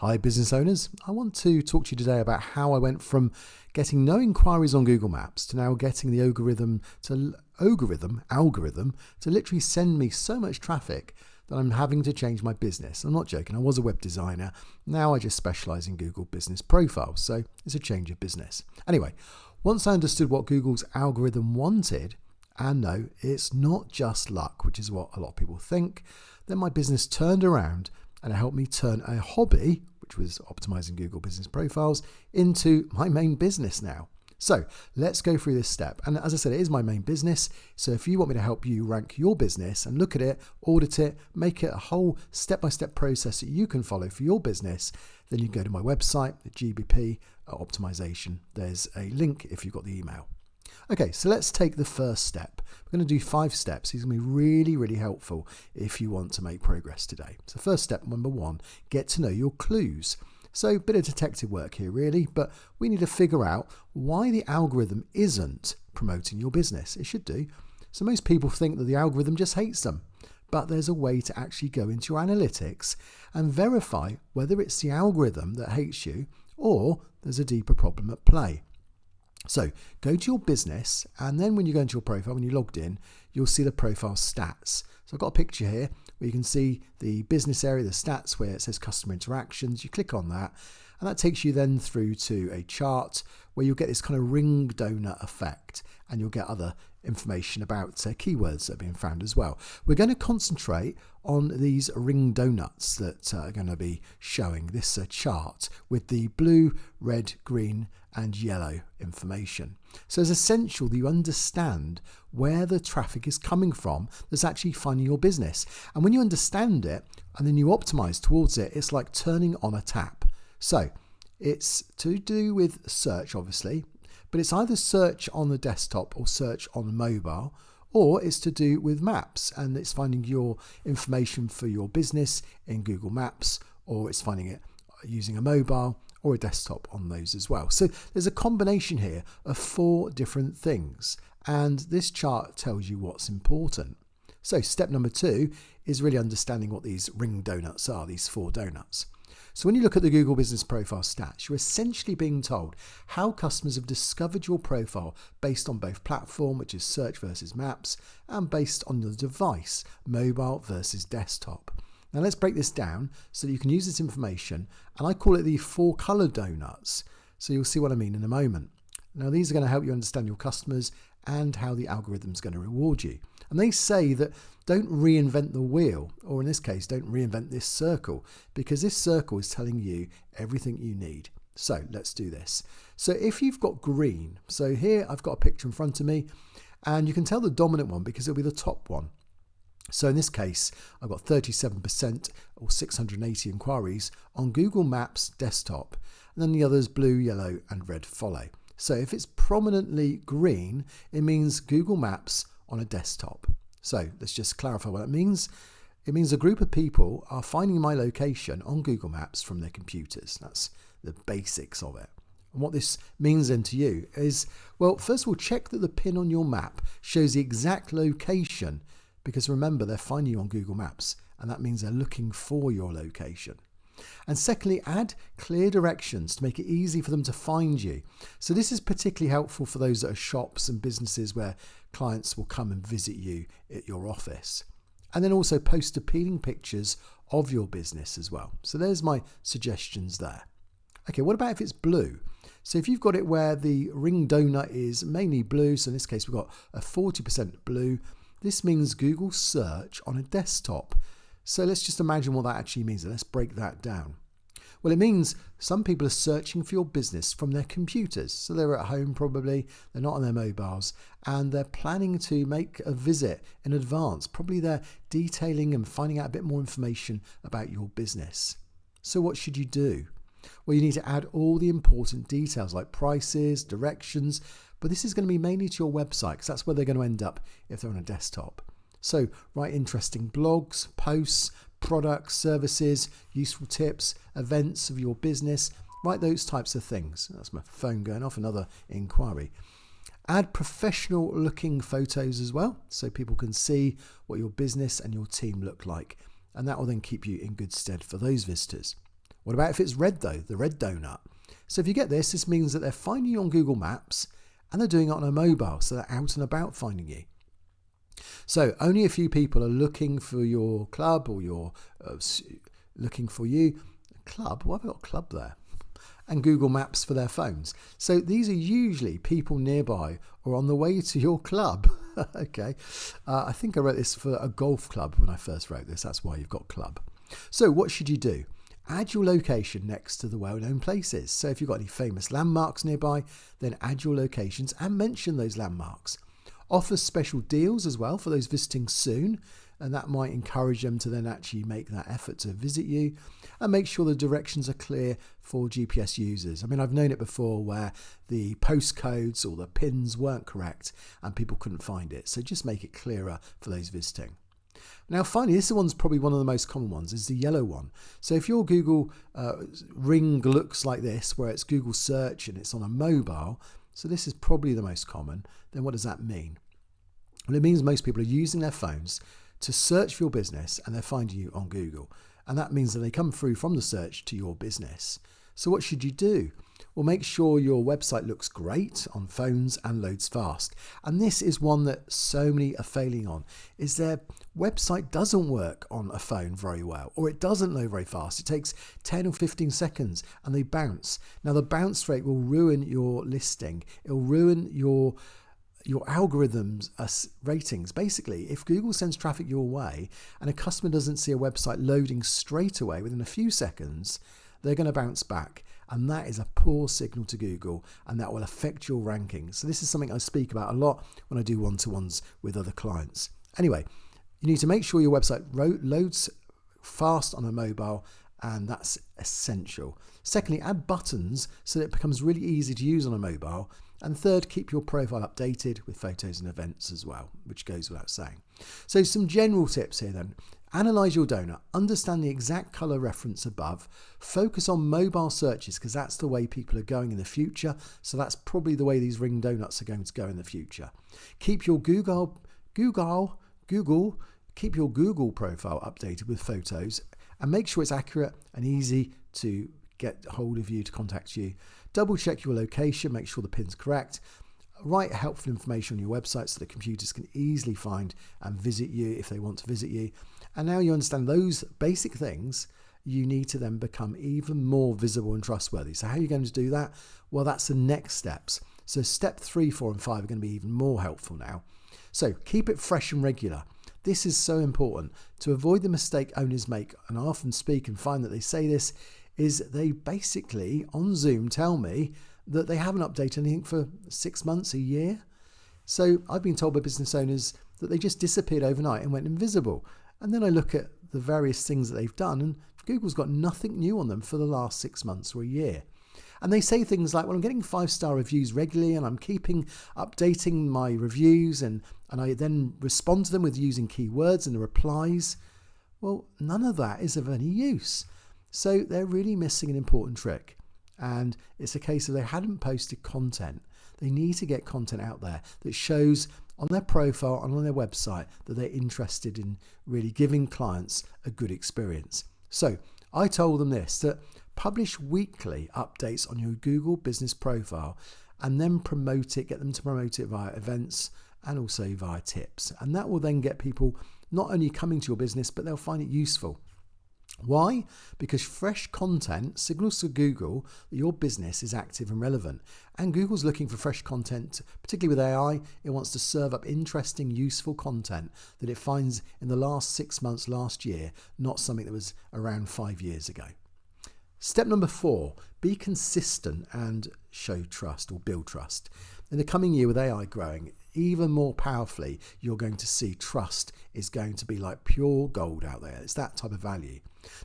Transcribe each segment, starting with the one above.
Hi business owners, I want to talk to you today about how I went from getting no inquiries on Google Maps to now getting the algorithm to literally send me so much traffic that I'm having to change my business. I'm not joking, I was a web designer, now I just specialise in Google business profiles, so it's a change of business. Anyway, once I understood what Google's algorithm wanted, and no, it's not just luck, which is what a lot of people think, then my business turned around and it helped me turn a hobby, which was optimizing Google business profiles, into my main business now. So let's go through this step. And as I said, it is my main business. So if you want me to help you rank your business and look at it, audit it, make it a whole step-by-step process that you can follow for your business, then you go to my website, the GBP optimization. There's a link if you've got the email. Okay, so let's take the first step. We're going to do 5 steps. These are going to be really, really helpful if you want to make progress today. So first step, number 1, get to know your clues. So a bit of detective work here really, but we need to figure out why the algorithm isn't promoting your business. It should do. So most people think that the algorithm just hates them, but there's a way to actually go into your analytics and verify whether it's the algorithm that hates you or there's a deeper problem at play. So go to your business, and then when you go into your profile, when you're logged in, you'll see the profile stats. So I've got a picture here where you can see the business area, the stats where it says customer interactions. You click on that, and that takes you then through to a chart where you'll get this kind of ring donut effect, and you'll get other information about keywords that are being found as well. We're going to concentrate on these ring donuts that are going to be showing this chart with the blue, red, green and yellow information. So it's essential that you understand where the traffic is coming from that's actually finding your business. And when you understand it and then you optimize towards it, it's like turning on a tap. So it's to do with search, obviously, but it's either search on the desktop or search on mobile, or it's to do with maps and it's finding your information for your business in Google Maps, or it's finding it using a mobile or a desktop on those as well. So there's a combination here of 4 different things, and this chart tells you what's important. So step number 2 is really understanding what these ring donuts are, these 4 donuts. So when you look at the Google Business Profile stats, you're essentially being told how customers have discovered your profile based on both platform, which is search versus maps, and based on the device, mobile versus desktop. Now let's break this down so that you can use this information, and I call it the 4 color donuts. So you'll see what I mean in a moment. Now these are going to help you understand your customers and how the algorithm is going to reward you. And they say that don't reinvent the wheel, or in this case, don't reinvent this circle, because this circle is telling you everything you need. So let's do this. So if you've got green, so here I've got a picture in front of me, and you can tell the dominant one because it'll be the top one. So in this case, I've got 37% or 680 inquiries on Google Maps desktop, and then the others blue, yellow and red follow. So if it's prominently green, it means Google Maps on a desktop. So let's just clarify what that means. It means a group of people are finding my location on Google Maps from their computers. That's the basics of it. And what this means then to you is, well, first of all, check that the pin on your map shows the exact location, because remember, they're finding you on Google Maps, and that means they're looking for your location. And secondly, add clear directions to make it easy for them to find you. So this is particularly helpful for those that are shops and businesses where clients will come and visit you at your office. And then also post appealing pictures of your business as well. So there's my suggestions there. Okay, what about if it's blue? So if you've got it where the ring donut is mainly blue, so in this case we've got a 40% blue, this means Google search on a desktop. So let's just imagine what that actually means, and let's break that down. Well, it means some people are searching for your business from their computers. So they're at home probably, they're not on their mobiles, and they're planning to make a visit in advance. Probably they're detailing and finding out a bit more information about your business. So what should you do? Well, you need to add all the important details like prices, directions, but this is going to be mainly to your website because that's where they're going to end up if they're on a desktop. So write interesting blogs, posts, products, services, useful tips, events of your business. Write those types of things. That's my phone going off, another inquiry. Add professional looking photos as well, so people can see what your business and your team look like. And that will then keep you in good stead for those visitors. What about if it's red though, the red donut? So if you get this, this means that they're finding you on Google Maps and they're doing it on a mobile, so they're out and about finding you. So only a few people are looking for your club or looking for you. Club? Why have I got club there? And Google Maps for their phones. So these are usually people nearby or on the way to your club. Okay. I think I wrote this for a golf club when I first wrote this. That's why you've got club. So what should you do? Add your location next to the well-known places. So if you've got any famous landmarks nearby, then add your locations and mention those landmarks. Offer special deals as well for those visiting soon, and that might encourage them to then actually make that effort to visit you. And make sure the directions are clear for GPS users. I mean, I've known it before where the postcodes or the pins weren't correct and people couldn't find it. So just make it clearer for those visiting. Now, finally, this one's probably one of the most common ones, is the yellow one. So if your Google ring looks like this, where it's Google search and it's on a mobile, so this is probably the most common, then what does that mean? Well, it means most people are using their phones to search for your business and they're finding you on Google. And that means that they come through from the search to your business. So what should you do? Well, make sure your website looks great on phones and loads fast. And this is one that so many are failing on, is their website doesn't work on a phone very well, or it doesn't load very fast. It takes 10 or 15 seconds and they bounce. Now the bounce rate will ruin your listing. It'll ruin your algorithms ratings. Basically, if Google sends traffic your way and a customer doesn't see a website loading straight away within a few seconds, they're going to bounce back. And that is a poor signal to Google, and that will affect your ranking. So this is something I speak about a lot when I do one-to-ones with other clients. Anyway, you need to make sure your website loads fast on a mobile, and that's essential. Secondly, add buttons so that it becomes really easy to use on a mobile. And third, keep your profile updated with photos and events as well, which goes without saying. So some general tips here then. Analyze your donut, understand the exact color reference above, focus on mobile searches because that's the way people are going in the future. So that's probably the way these ring donuts are going to go in the future. Keep your Google profile updated with photos and make sure it's accurate and easy to get hold of you, to contact you. Double check your location, make sure the pin's correct. Write helpful information on your website so that computers can easily find and visit you if they want to visit you. And now you understand those basic things, you need to then become even more visible and trustworthy. So how are you going to do that? Well, that's the next steps. So step 3, 4 and 5 are going to be even more helpful now. So keep it fresh and regular. This is so important to avoid the mistake owners make, and I often speak and find that they say this, is they basically on Zoom tell me that they haven't updated anything for 6 months, a year. So I've been told by business owners that they just disappeared overnight and went invisible. And then I look at the various things that they've done and Google's got nothing new on them for the last 6 months or a year. And they say things like, well, I'm getting 5-star reviews regularly and I'm updating my reviews and I then respond to them with using keywords in the replies. Well, none of that is of any use. So they're really missing an important trick. And it's a case of they hadn't posted content. They need to get content out there that shows on their profile and on their website that they're interested in really giving clients a good experience. So I told them this, that publish weekly updates on your Google business profile and then promote it, get them to promote it via events and also via tips. And that will then get people not only coming to your business, but they'll find it useful. Why? Because fresh content signals to Google that your business is active and relevant. And Google's looking for fresh content, particularly with AI. It wants to serve up interesting, useful content that it finds in the last 6 months, last year, not something that was around 5 years ago. Step number 4, be consistent and show trust or build trust. In the coming year with AI growing, even more powerfully, you're going to see trust is going to be like pure gold out there. It's that type of value.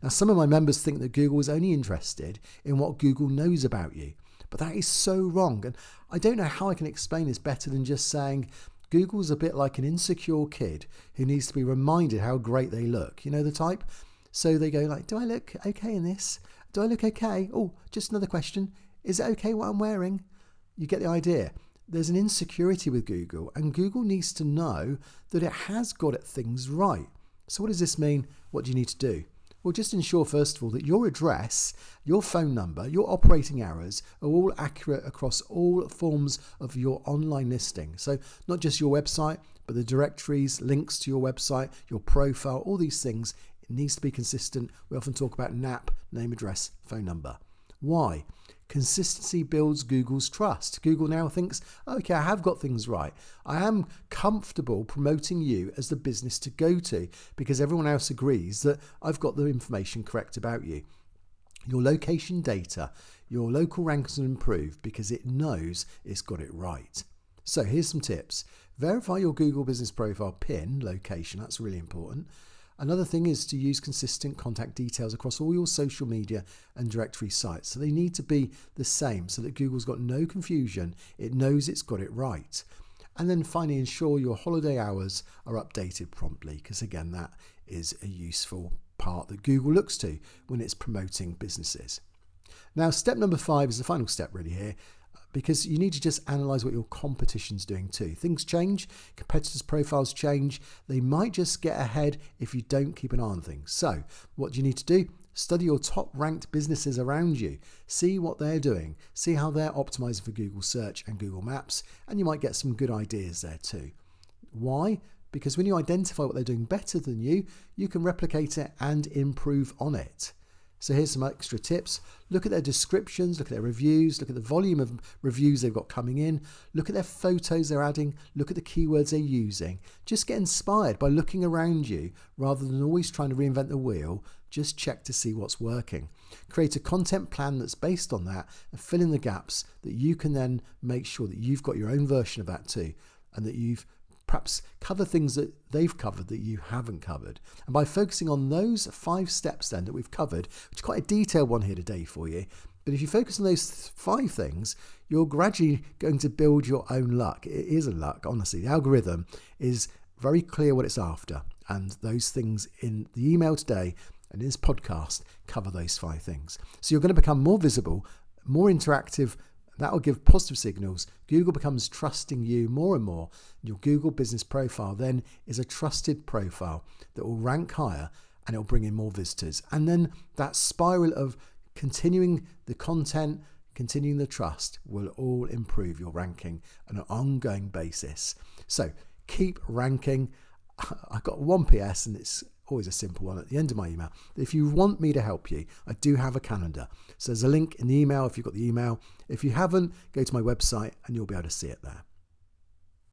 Now, some of my members think that Google is only interested in what Google knows about you, but that is so wrong. And I don't know how I can explain this better than just saying Google's a bit like an insecure kid who needs to be reminded how great they look. You know the type? So they go like, do I look okay in this? Do I look okay? Oh, just another question. Is it okay what I'm wearing? You get the idea. There's an insecurity with Google, and Google needs to know that it has got things right. So what does this mean? What do you need to do? Well, just ensure, first of all, that your address, your phone number, your operating hours are all accurate across all forms of your online listing. So not just your website, but the directories, links to your website, your profile, all these things. It needs to be consistent. We often talk about NAP, name, address, phone number. Why? Consistency builds Google's trust. Google now thinks, okay, I have got things right. I am comfortable promoting you as the business to go to because everyone else agrees that I've got the information correct about you. Your location data, your local rankings will improve because it knows it's got it right. So here's some tips. Verify your Google Business Profile PIN location. That's really important. Another thing is to use consistent contact details across all your social media and directory sites. So they need to be the same so that Google's got no confusion. It knows it's got it right. And then finally, ensure your holiday hours are updated promptly, because again, that is a useful part that Google looks to when it's promoting businesses. Now, step number 5 is the final step really here, because you need to just analyze what your competition's doing too. Things change, competitors' profiles change. They might just get ahead if you don't keep an eye on things. So what do you need to do? Study your top ranked businesses around you. See what they're doing. See how they're optimizing for Google Search and Google Maps. And you might get some good ideas there too. Why? Because when you identify what they're doing better than you, you can replicate it and improve on it. So here's some extra tips. Look at their descriptions, look at their reviews, look at the volume of reviews they've got coming in, look at their photos they're adding, look at the keywords they're using. Just get inspired by looking around you rather than always trying to reinvent the wheel. Just check to see what's working. Create a content plan that's based on that and fill in the gaps that you can then make sure that you've got your own version of that too, and that you've perhaps cover things that they've covered that you haven't covered. And by focusing on those 5 steps then that we've covered, which is quite a detailed one here today for you, but if you focus on those 5 things, you're gradually going to build your own luck. It is a luck, honestly. The algorithm is very clear what it's after, and those things in the email today and in this podcast cover those 5 things. So you're going to become more visible, more interactive. That will give positive signals. Google becomes trusting you more and more. Your Google Business Profile then is a trusted profile that will rank higher and it will bring in more visitors. And then that spiral of continuing the content, continuing the trust will all improve your ranking on an ongoing basis. So keep ranking. I've got one PS, and it's always a simple one at the end of my email. If you want me to help you, I do have a calendar. So there's a link in the email if you've got the email. If you haven't, go to my website and you'll be able to see it there.